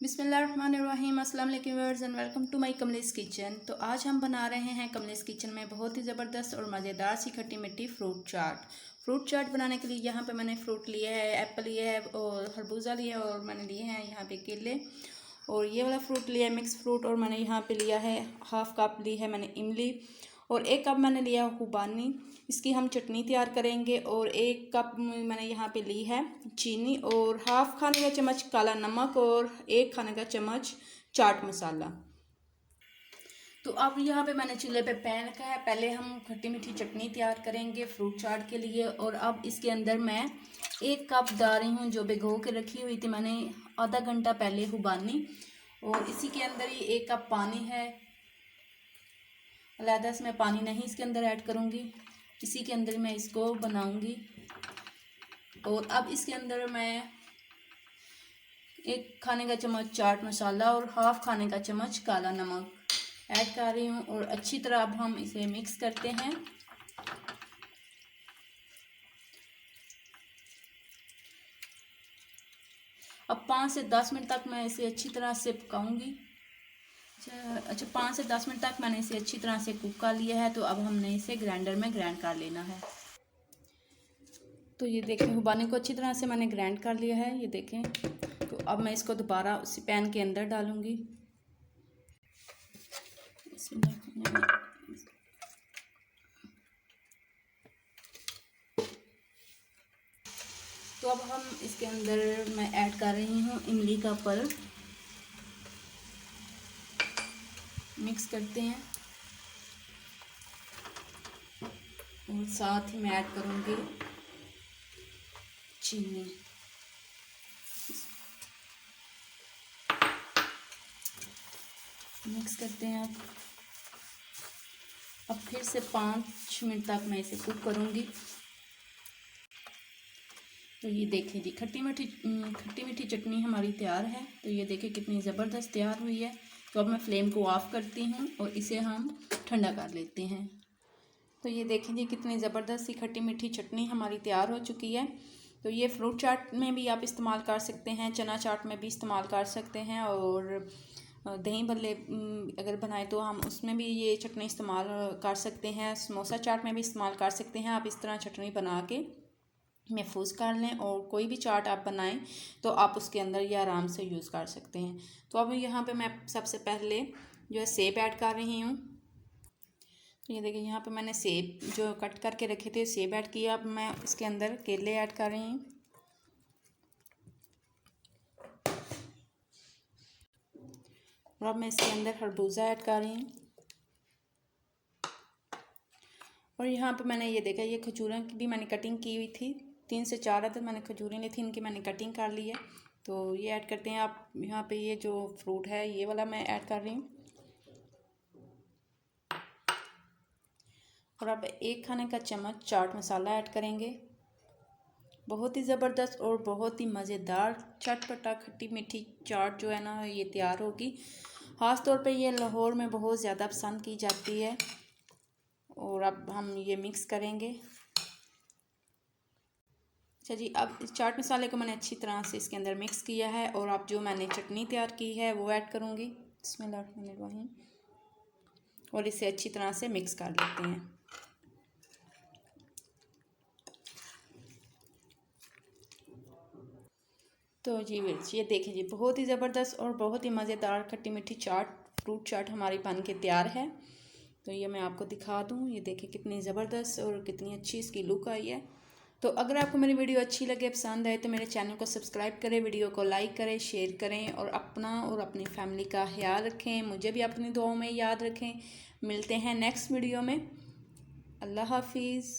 बिस्मिल्लाहिर्रहमानिर्रहीम अस्सलाम वालेकुम viewers and welcome to my Kamlesh kitchen. तो आज हम बना रहे हैं कमलेश किचन में बहुत ही ज़बरदस्त और मज़ेदार सी खट्टी मीठी फ्रूट चाट। फ्रूट चाट बनाने के लिए यहाँ पे मैंने फ्रूट लिए है, एप्पल लिए है और खरबूजा लिया है और मैंने लिए हैं यहाँ पे केले और ये वाला फ्रूट लिया है मिक्स फ्रूट और मैंने यहाँ पे लिया है हाफ़ कप ली है मैंने इमली और 1 कप मैंने लिया खुबानी। इसकी हम चटनी तैयार करेंगे और 1 कप मैंने यहाँ पे ली है चीनी और हाफ़ खाने का चम्मच काला नमक और 1 खाने का चम्मच चाट मसाला। तो अब यहाँ पे मैंने चूल्हे पे पैन रखा है। पहले हम खट्टी मीठी चटनी तैयार करेंगे फ्रूट चाट के लिए और अब इसके अंदर मैं 1 कप डाल रही हूँ जो भिगो के रखी हुई थी मैंने आधा घंटा पहले खुबानी और इसी के अंदर ही 1 कप पानी है। अलहदा से मैं पानी नहीं इसके अंदर ऐड करूँगी, इसी के अंदर मैं इसको बनाऊँगी। और अब इसके अंदर मैं 1 खाने का चम्मच चाट मसाला और हाफ़ खाने का चम्मच काला नमक ऐड कर रही हूँ और अच्छी तरह अब हम इसे मिक्स करते हैं। अब 5 से 10 मिनट तक मैं इसे अच्छी तरह से पकाऊंगी। अच्छा 5 से 10 मिनट तक मैंने इसे अच्छी तरह से कुक कर लिया है। तो अब हमने इसे ग्राइंडर में ग्राइंड कर लेना है। तो ये देखें खुबानी को अच्छी तरह से मैंने ग्राइंड कर लिया है, ये देखें। तो अब मैं इसको दोबारा उसी पैन के अंदर डालूंगी। तो अब हम इसके अंदर मैं ऐड कर रही हूँ इमली का पल्प, मिक्स करते हैं और साथ ही मैं ऐड करूँगी चीनी। मिक्स करते हैं अब फिर से 5 मिनट तक मैं इसे कुक करूँगी। तो ये देखें जी खट्टी मीठी चटनी हमारी तैयार है। तो ये देखें कितनी ज़बरदस्त तैयार हुई है। तो अब मैं फ्लेम को ऑफ़ करती हूँ और इसे हम ठंडा कर लेते हैं। तो ये देखें जी कितनी ज़बरदस्त सी खट्टी मीठी चटनी हमारी तैयार हो चुकी है। तो ये फ्रूट चाट में भी आप इस्तेमाल कर सकते हैं, चना चाट में भी इस्तेमाल कर सकते हैं और दही भल्ले अगर बनाए तो हम उसमें भी ये चटनी इस्तेमाल कर सकते हैं। समोसा चाट में भी इस्तेमाल कर सकते हैं। आप इस तरह चटनी बना के महफूज कर लें और कोई भी चाट आप बनाएं तो आप उसके अंदर ये आराम से यूज़ कर सकते हैं। तो अब यहाँ पे मैं सबसे पहले जो है सेब ऐड कर रही हूँ। तो ये देखिए यहाँ पे मैंने सेब जो कट करके रखे थे सेब ऐड किया। अब मैं इसके अंदर केले ऐड कर रही हूँ और अब मैं इसके अंदर खरबूजा ऐड कर रही हूँ। और यहाँ पे मैंने ये देखा ये खजूरें की भी मैंने कटिंग की हुई थी, 3 से 4 अदद मैंने खजूरें ली थी, इनकी मैंने कटिंग कर ली है। तो ये ऐड करते हैं। आप यहाँ पे ये जो फ्रूट है ये वाला मैं ऐड कर रही हूँ और अब 1 खाने का चम्मच चाट मसाला ऐड करेंगे। बहुत ही ज़बरदस्त और बहुत ही मज़ेदार चटपटा खट्टी मीठी चाट जो है ना ये तैयार होगी। ख़ास तौर पे ये लाहौर में बहुत ज़्यादा पसंद की जाती है। और अब हम ये मिक्स करेंगे। अच्छा जी अब इस चाट मसाले को मैंने अच्छी तरह से इसके अंदर मिक्स किया है और अब जो मैंने चटनी तैयार की है वो ऐड करूँगी। बिस्मिल्लाहिर्रहमानिर्रहीम और इसे अच्छी तरह से मिक्स कर लेते हैं। तो जी ये देखें जी बहुत ही ज़बरदस्त और बहुत ही मज़ेदार खट्टी मीठी चाट फ्रूट चाट हमारी बन के तैयार है। तो ये मैं आपको दिखा दूँ, ये देखें कितनी ज़बरदस्त और कितनी अच्छी इसकी लुक आई है। तो अगर आपको मेरी वीडियो अच्छी लगे पसंद आए तो मेरे चैनल को सब्सक्राइब करें, वीडियो को लाइक करें, शेयर करें और अपना और अपनी फैमिली का ख्याल रखें। मुझे भी अपनी दुआओं में याद रखें। मिलते हैं नेक्स्ट वीडियो में। अल्लाह हाफिज़।